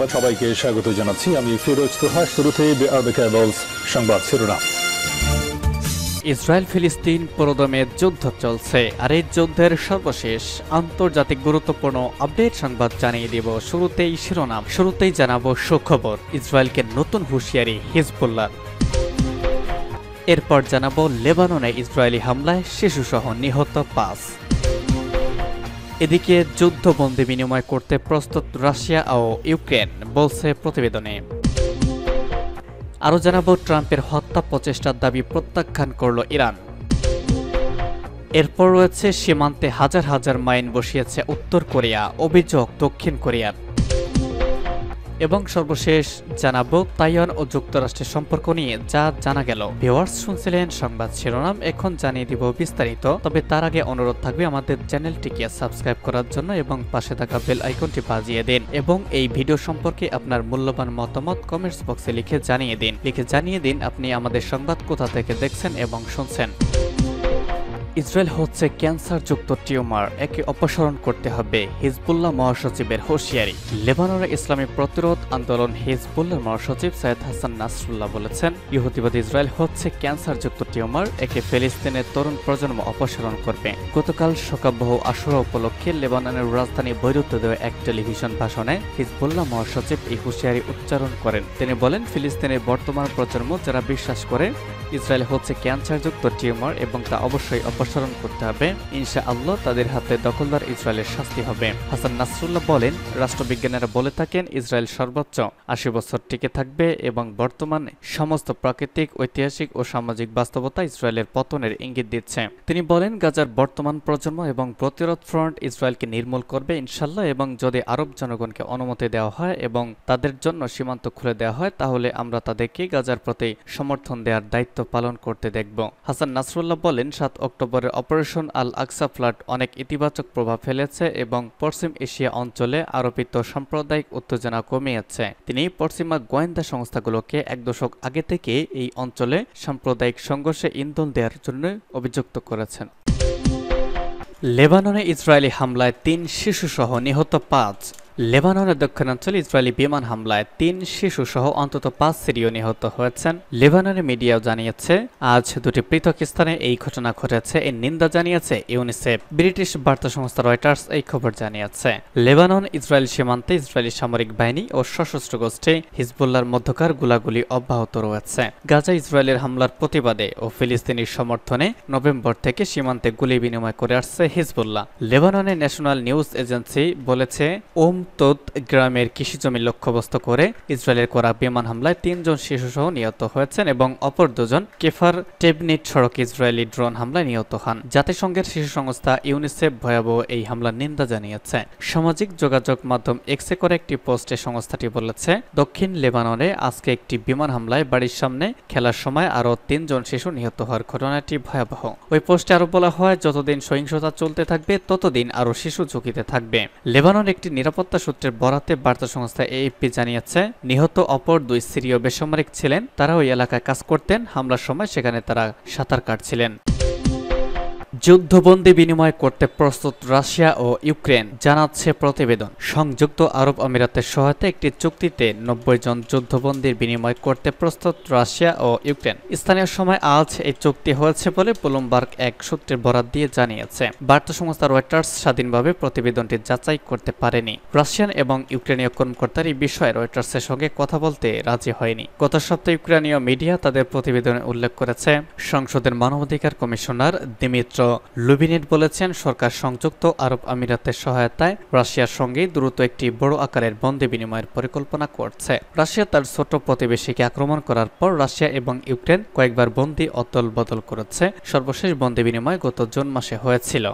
সংবাদ সবাইকে স্বাগত জানাচ্ছি। আমি ফিরোজ তোহা। শুরুতেই সংবাদ শিরোনাম। ইসরায়েল ফিলিস্তিন পুরোদমে যুদ্ধ চলছে, আর এই যুদ্ধের সর্বশেষ আন্তর্জাতিক গুরুত্বপূর্ণ আপডেট সংবাদ জানিয়ে দেব। শুরুতেই শিরোনাম, শুরুতেই জানাবো সুখবর, ইসরায়েলকে নতুন হুঁশিয়ারি হিজবুল্লাহর। এরপর জানাবো লেবাননে ইসরায়েলি হামলায় শিশুসহ নিহত 5। এদিকে যুদ্ধবন্দী বিনিময় করতে প্রস্তুত রাশিয়া ও ইউক্রেন, বলছে প্রতিবেদনে। আরও জানাবো ট্রাম্পের হত্যা প্রচেষ্টার দাবি প্রত্যাখ্যান করল ইরান। এরপর রয়েছে সীমান্তে হাজার হাজার মাইন বসিয়েছে উত্তর কোরিয়া, অভিযোগ দক্ষিণ কোরিয়ার। এবং সর্বশেষ জানাবো তাইওয়ান ও যুক্তরাষ্ট্রের সম্পর্ক নিয়ে যা জানা গেল। ভিউয়ার্স, শুনছিলেন সংবাদ শিরোনাম, এখন জানিয়ে দিব বিস্তারিত। তবে তার আগে অনুরোধ থাকবে আমাদের চ্যানেলটিকে সাবস্ক্রাইব করার জন্য এবং পাশে থাকা বেল আইকনটি বাজিয়ে দিন, এবং এই ভিডিও সম্পর্কে আপনার মূল্যবান মতামত কমেন্টস বক্সে লিখে জানিয়ে দিন আপনি আমাদের সংবাদ কোথা থেকে দেখছেন এবং শুনছেন। ইসরায়েল হচ্ছে ক্যান্সারযুক্ত টিউমার, একে অপসারণ করতে হবে, হিজবুল্লাহ মহাসচিবের হুঁশিয়ারি। লেবাননের ইসলামী প্রতিরোধ আন্দোলন হিজবুল্লাহ মহাসচিব সৈয়দ হাসান নাসরুল্লাহ বলেছেন, ইহুদিবাদী ইসরায়েল হচ্ছে ক্যান্সারযুক্ত টিউমার, একে ফিলিস্তিনের তরুণ প্রজন্ম অপসারণ করবে। গতকাল শোকাবহ আশুরা উপলক্ষে লেবাননের রাজধানী বৈরুতে দেওয়া এক টেলিভিশন ভাষণে হিজবুল্লাহ মহাসচিব এই হুঁশিয়ারি উচ্চারণ করেন। তিনি বলেন, ফিলিস্তিনের বর্তমান প্রজন্ম যারা বিশ্বাস করে ইসরায়েল হচ্ছে ক্যান্সারযুক্ত টিউমার এবং তা অবশ্যই অপসারণ করতে হবে, ইনশাআল্লাহ তাদের হাতে দখলদার ইসরায়েলের শাস্তি হবে। হাসান নাসরুল্লাহ বলেন, রাষ্ট্রবিজ্ঞানীরা বলে থাকেন ইসরায়েল সর্বোচ্চ 80 বছর টিকে থাকবে এবং বর্তমানে সমস্ত প্রাকৃতিক, ঐতিহাসিক ও সামাজিক বাস্তবতা ইসরায়েলের পতনের ইঙ্গিত দিচ্ছে। তিনি বলেন, গাজার বর্তমান প্রজন্ম এবং প্রতিরোধ ফ্রন্ট ইসরায়েলকে নির্মূল করবে ইনশাআল্লাহ, এবং যদি আরব জনগণকে অনুমতি দেওয়া হয় এবং তাদের জন্য সীমান্ত খুলে দেওয়া হয়, তাহলে আমরা তাদেরকে গাজার প্রতি সমর্থন দেওয়ার দায়িত্ব পালন করতে দেখব। হাসান নাসরুল্লাহ বলেন, 7 অক্টোবরের অপারেশন আল আকসা ফ্লাড অনেক ইতিবাচক প্রভাব ফেলেছে এবং পশ্চিম এশিয়া অঞ্চলে আরোপিত সাম্প্রদায়িক উত্তেজনা কমিয়েছে। তিনি পশ্চিমা গোয়েন্দা সংস্থাগুলোকে 1 দশক আগে থেকে এই অঞ্চলে সাম্প্রদায়িক সংঘর্ষে ইন্ধন দেওয়ার জন্য অভিযুক্ত করেছেন। লেবাননে ইসরায়েলি হামলায় 3 শিশুসহ নিহত 5। লেবাননের দক্ষিণাঞ্চলে ইসরায়েলি বিমান হামলায় 3 শিশুসহ অন্তত 5 সিরীয় নিহত হয়েছেন। লেবাননের মিডিয়াও জানিয়েছে আজ 2টি পৃথক স্থানে এই ঘটনা ঘটেছে। এর নিন্দা জানিয়েছে ইউনিসেফ। ব্রিটিশ বার্তা সংস্থা রয়টার্স এই খবর জানিয়েছে। লেবানন ইসরায়েল সীমান্তে ইসরায়েলি সামরিক বাহিনী ও সশস্ত্র গোষ্ঠী হিজবুল্লাহর মধ্যকার গোলাগুলি অব্যাহত রয়েছে। গাজা ইসরায়েলের হামলার প্রতিবাদে ও ফিলিস্তিনির সমর্থনে নভেম্বর থেকে সীমান্তে গুলি বিনিময় করে আসছে হিজবুল্লাহ। লেবাননের ন্যাশনাল নিউজ এজেন্সি বলেছে, তোদ গ্রামের কৃষিজমি লক্ষ্যবস্তু করে ইসরায়েলের করা বিমান হামলায় 3 জন শিশুসহ নিহত হয়েছেন এবং অপর 2 জন কেফার টেবনিট সড়কে ইসরায়েলি ড্রোন হামলায় নিহত হন। জাতিসংঘের শিশু সংস্থা ইউনিসেফ ভয়াবহ এই হামলার নিন্দা জানিয়েছে। সামাজিক যোগাযোগ মাধ্যম এক্সে করে একটি পোস্টে সংস্থাটি বলেছে, দক্ষিণ লেবাননে আজকে একটি বিমান হামলায় বাড়ির সামনে খেলার সময় আরও 3 জন শিশু নিহত হওয়ার ঘটনাটি ভয়াবহ। ওই পোস্টে আরো বলা হয়, যতদিন সহিংসতা চলতে থাকবে ততদিন আরও শিশু ঝুঁকিতে থাকবে। লেবানন একটি নিরাপত্তা সূত্রের বরাতে বার্তা সংস্থা এএফপি জানিয়েছে, নিহত অপর 2 সিরীয় বেসামরিক ছিলেন। তারা ওই এলাকায় কাজ করতেন। হামলার সময় সেখানে তারা সাঁতার কাটছিলেন। যুদ্ধবন্দী বিনিময় করতে প্রস্তুত রাশিয়া ও ইউক্রেন, জানাচ্ছে প্রতিবেদন। সংযুক্ত আরব আমিরাতের সহায়তায় একটি চুক্তিতে 90 জন যুদ্ধবন্দীর বিনিময় করতে প্রস্তুত রাশিয়া ও ইউক্রেন। স্থানীয় সময় আজ এই চুক্তি হয়েছে বলে ব্লুমবার্গ এক সূত্রের বরাত দিয়ে জানিয়েছে। বার্তা সংস্থা রয়টার্স স্বাধীনভাবে প্রতিবেদনটি যাচাই করতে পারেনি। রাশিয়ান এবং ইউক্রেনীয় কর্মকর্তার এই বিষয়ে রয়টার্সের সঙ্গে কথা বলতে রাজি হয়নি। গত সপ্তাহে ইউক্রেনীয় মিডিয়া তাদের প্রতিবেদনে উল্লেখ করেছে, সংসদের মানবাধিকার কমিশনার দিমিত্র লুবিনেট বলেছেন, সরকার সংযুক্ত আরব আমিরাতের সহায়তায় রাশিয়ার সঙ্গে দ্রুত একটি বড় আকারের বন্দী বিনিময়ের পরিকল্পনা করছে। রাশিয়া তার ছোট প্রতিবেশীকে আক্রমণ করার পর রাশিয়া এবং ইউক্রেন কয়েকবার বন্দী অদল বদল করেছে। সর্বশেষ বন্দী বিনিময় গত জুন মাসে হয়েছিল।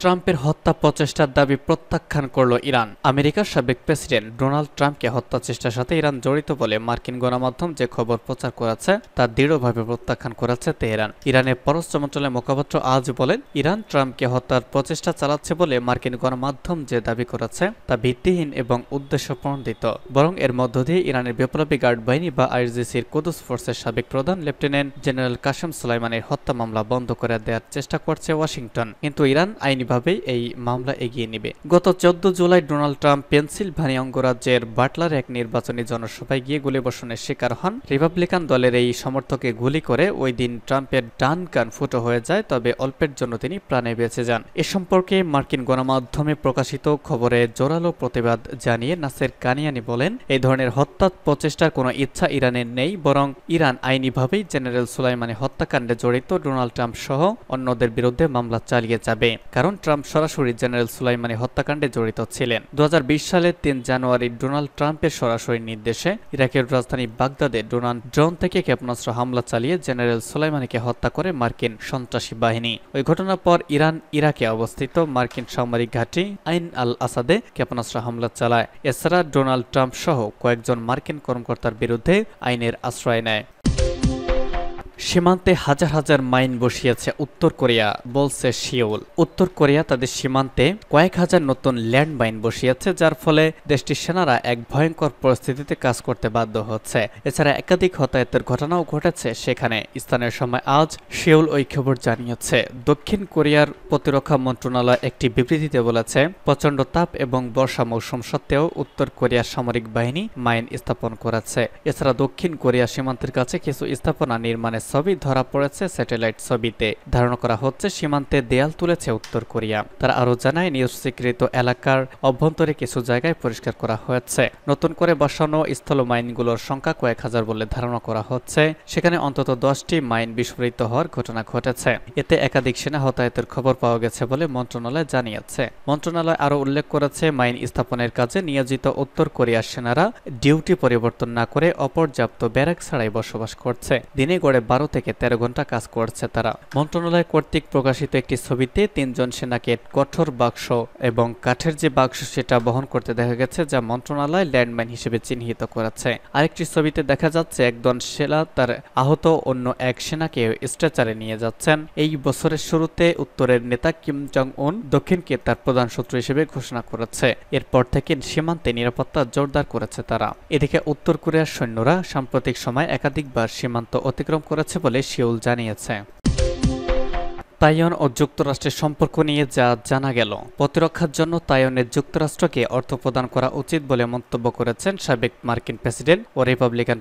ট্রাম্পের হত্যা প্রচেষ্টার দাবি প্রত্যাখ্যান করল ইরান। আমেরিকার সাবেক প্রেসিডেন্ট ডোনাল্ড ট্রাম্পকে হত্যা চেষ্টার সাথে ইরান জড়িত বলে মার্কিন গণমাধ্যম যে খবর প্রচার করেছে তা দৃঢ়ভাবে প্রত্যাখ্যান করেছে তেহরান। ইরানের পররাষ্ট্র মন্ত্রণালয়ের মুখপাত্র আজ বলেন, ইরান ট্রাম্পকে হত্যার প্রচেষ্টা চালাচ্ছে বলে মার্কিন গণমাধ্যম যে দাবি করেছে তা ভিত্তিহীন এবং উদ্দেশ্যপ্রণোদিত। বরং এর মধ্য দিয়ে ইরানের বিপ্লবী গার্ড বাহিনী বা আইআরজিসির কুদস ফোর্সের সাবেক প্রধান লেফটেন্যান্ট জেনারেল কাসেম সুলাইমানের হত্যা মামলা বন্ধ করে দেওয়ার চেষ্টা করছে ওয়াশিংটন। কিন্তু ইরান আইনি স্বাভাবিকভাবেই এই মামলা এগিয়ে নেবে। গত 14 জুলাই ডোনাল্ড ট্রাম্প পেনসিলভানিয়া অঙ্গরাজ্যের বাটলার এক নির্বাচনী জনসভায় গিয়ে গুলিবর্ষণের শিকার হন। রিপাবলিকান দলের এই সমর্থককে গুলি করে ওই দিন ট্রাম্পের ডান কান ফুটো হয়ে যায়, তবে অল্পের জন্য তিনি প্রাণে বেঁচে যান। এ সম্পর্কে মার্কিন গণমাধ্যমে প্রকাশিত খবরে জোরালো প্রতিবাদ জানিয়ে নাসের কানিয়ানি বলেন, এই ধরনের হত্যা প্রচেষ্টার কোনো ইচ্ছা ইরানের নেই, বরং ইরান আইনিভাবেই জেনারেল সুলাইমানি হত্যাকাণ্ডে জড়িত ডোনাল্ড ট্রাম্প সহ অন্যদের বিরুদ্ধে মামলা চালিয়ে যাবে, কারণ ট্রাম্প সরাসরি জেনারেল সুলাইমানি হত্যাকাণ্ডে জড়িত ছিলেন। 2020 সালের 3 জানুয়ারি ডোনাল্ড ট্রাম্পের সরাসরি নির্দেশে ইরাকের রাজধানী বাগদাদে ড্রোন থেকে ক্ষেপণাস্ত্র হামলা চালিয়ে জেনারেল সুলাইমানিকে হত্যা করে মার্কিন সন্ত্রাসী বাহিনী। ওই ঘটনার পর ইরান ইরাকে অবস্থিত মার্কিন সামরিক ঘাঁটি আইন আল আসাদে ক্ষেপণাস্ত্র হামলা চালায়। এছাড়া ডোনাল্ড ট্রাম্প সহ কয়েকজন মার্কিন কর্মকর্তার বিরুদ্ধে আইনের আশ্রয় নেয়। সীমান্তে হাজার হাজার মাইন বসিয়েছে উত্তর কোরিয়া, বলছে সিওল। উত্তর কোরিয়া তাদের সীমান্তে কয়েক হাজার নতুন ল্যান্ড মাইন বসিয়েছে, যার ফলে দেশটির সেনারা এক ভয়ঙ্কর পরিস্থিতিতে কাজ করতে বাধ্য হচ্ছে। এছাড়া একাধিক হতাহতের ঘটনাও ঘটেছে সেখানে। স্থানীয় সময় আজ সিওল ওই খবর জানিয়েছে। দক্ষিণ কোরিয়ার প্রতিরক্ষা মন্ত্রণালয় একটি বিবৃতিতে বলেছে, প্রচণ্ড তাপ এবং বর্ষা মৌসুম সত্ত্বেও উত্তর কোরিয়ার সামরিক বাহিনী মাইন স্থাপন করেছে। এছাড়া দক্ষিণ কোরিয়া সীমান্তের কাছে কিছু স্থাপনা নির্মাণের ছবি ধরা পড়েছে স্যাটেলাইট ছবিতে। ধারণা করা হচ্ছে সীমান্তে দেয়াল তুলেছে উত্তর কোরিয়া। তারা আরও জানায়, নিষ্ক্রিয় এলাকার অভ্যন্তরে কিছু জায়গায় পরিষ্কার করা হয়েছে। নতুন করে বসানো স্থল মাইনগুলোর সংখ্যা কয়েক হাজার বলে ধারণা করা হচ্ছে। সেখানে অন্তত 10টি মাইন বিস্ফোরিত হওয়ার ঘটনা ঘটেছে। এতে একাধিক সেনা হতাহতের খবর পাওয়া গেছে বলে মন্ত্রণালয় জানিয়েছে। মন্ত্রণালয় আরও উল্লেখ করেছে, মাইন স্থাপনের কাজে নিয়োজিত উত্তর কোরিয়ার সেনারা ডিউটি পরিবর্তন না করে অপর্যাপ্ত ব্যারাক ছাড়াই বসবাস করছে। দিনে গড়ে 12 থেকে 13 ঘন্টা কাজ করছে তারা। মন্ত্রণালয় কর্তৃক প্রকাশিত একটি ছবিতে 3 জন সেনাকে কঠোর বাক্স এবং কাঠের যে বাক্স সেটা বহন করতে দেখা গেছে, যা মন্ত্রণালয় ল্যান্ডমাইন হিসেবে চিহ্নিত করেছে। আরেকটি ছবিতে দেখা যাচ্ছে একজন সেনা তার আহত অন্য এক সেনাকে স্ট্রেচারে নিয়ে যাচ্ছেন। এই বছরের শুরুতে উত্তরের নেতা কিম জং উন দক্ষিণকে তার প্রধান শত্রু হিসেবে ঘোষণা করেছে। এরপর থেকে সীমান্তে নিরাপত্তা জোরদার করেছে তারা। এদিকে উত্তর কোরিয়ার সৈন্যরা সাম্প্রতিক সময় একাধিকবার সীমান্ত অতিক্রম করেছে বলে সিওল জানিয়েছে। তাইওয়ান ও যুক্তরাষ্ট্রের সম্পর্ক নিয়ে যা জানা গেল, প্রতিরক্ষার জন্য তাইওয়ানের যুক্তরাষ্ট্রকে অর্থ প্রদান করা উচিত বলে মন্তব্য করেছেন সাবেক মার্কিন প্রেসিডেন্ট ও রিপাবলিকান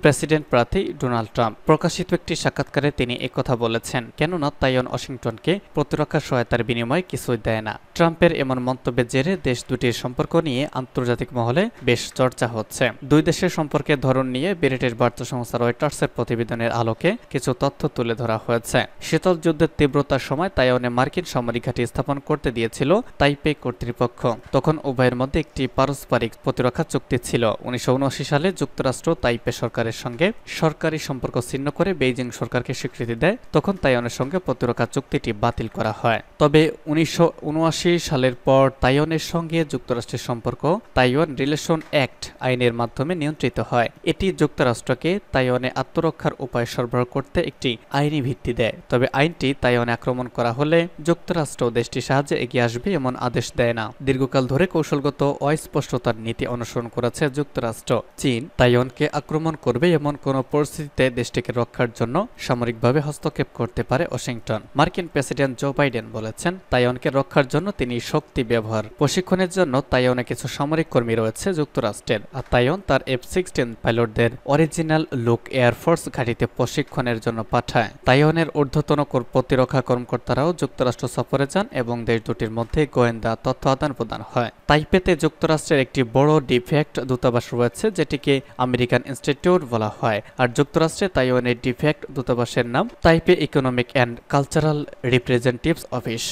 প্রেসিডেন্ট প্রার্থী ডোনাল্ড ট্রাম্প। প্রকাশিত একটি সাক্ষাৎকারে তিনি একথা বলেছেন, কেননা তাইওয়ান ওয়াশিংটনকে প্রতিরক্ষা সহায়তার বিনিময়ে কিছুই দেয় না। ট্রাম্পের এমন মন্তব্যের জেরে দেশ দুটির সম্পর্ক নিয়ে আন্তর্জাতিক মহলে বেশ চর্চা হচ্ছে। দুই দেশের সম্পর্কের ধরন নিয়ে ব্রিটিশ বার্তা সংস্থা রয়টার্সের প্রতিবেদনের আলোকে কিছু তথ্য তুলে ধরা হয়েছে। শীতল যুদ্ধের তীব্রতার সময় তাইওয়ানে মার্কিন সামরিক ঘাঁটি স্থাপন করতে দিয়েছিল তাইপে কর্তৃপক্ষ। তখন উভয়ের মধ্যে একটি পারস্পরিক প্রতিরক্ষা চুক্তি ছিল। 1979 সালে যুক্তরাষ্ট্র তাইপে সরকারের সঙ্গে সরকারি সম্পর্ক ছিন্ন করে বেইজিং সরকারকে স্বীকৃতি দেয়। তখন তাইওয়ানের সঙ্গে প্রতিরক্ষা চুক্তিটি বাতিল করা হয়। তবে 1979 সালের পর তাইওয়ানের সঙ্গে যুক্তরাষ্ট্রের সম্পর্ক তাইওয়ান রিলেশন অ্যাক্ট আইনের মাধ্যমে নিয়ন্ত্রিত হয়। এটি যুক্তরাষ্ট্রকে তাইওয়ানে আত্মরক্ষার উপায় সরবরাহ করতে একটি আইনি ভিত্তি দেয়। তবে আইনটি তাইওয়ানে আক্রমণ করা হলে যুক্তরাষ্ট্র দেশটির সাহায্যে এগিয়ে আসবে এমন আদেশ দেয় না। দীর্ঘকাল ধরে কৌশলগত অস্পষ্টতার নীতি অনুসরণ করেছে যুক্তরাষ্ট্র। চীন তাইওয়ানকে আক্রমণ করবে এমন কোন পরিস্থিতিতে দেশটিকে রক্ষার জন্য সামরিকভাবে হস্তক্ষেপ করতে পারে ওয়াশিংটন। মার্কিন প্রেসিডেন্ট জো বাইডেন বলেছেন, তাইওয়ানকে রক্ষার জন্য তিনি শক্তি ব্যবহার প্রশিক্ষণের জন্য তাইওয়ানে কিছু সামরিক কর্মী রয়েছে যুক্তরাষ্ট্রের। আর তাইওয়ান তার F-16 পাইলটদের অরিজিনাল লুক এয়ারফোর্স ঘাঁটিতে প্রশিক্ষণের জন্য পাঠায়। তাইওয়ানের ঊর্ধ্বতন প্রতিরক্ষা কর্মকর্তারাও যুক্তরাষ্ট্র সফরে যান এবং দেশ দুটির মধ্যে গোয়েন্দা তথ্য আদান প্রদান হয়। তাইপেতে যুক্তরাষ্ট্রের একটি বড় ডিফেক্ট দূতাবাস রয়েছে, যেটিকে আমেরিকান ইনস্টিটিউট বলা হয়। আর যুক্তরাষ্ট্রে তাইওয়ানের ডিফেক্ট দূতাবাসের নাম তাইপে economic and cultural representatives office.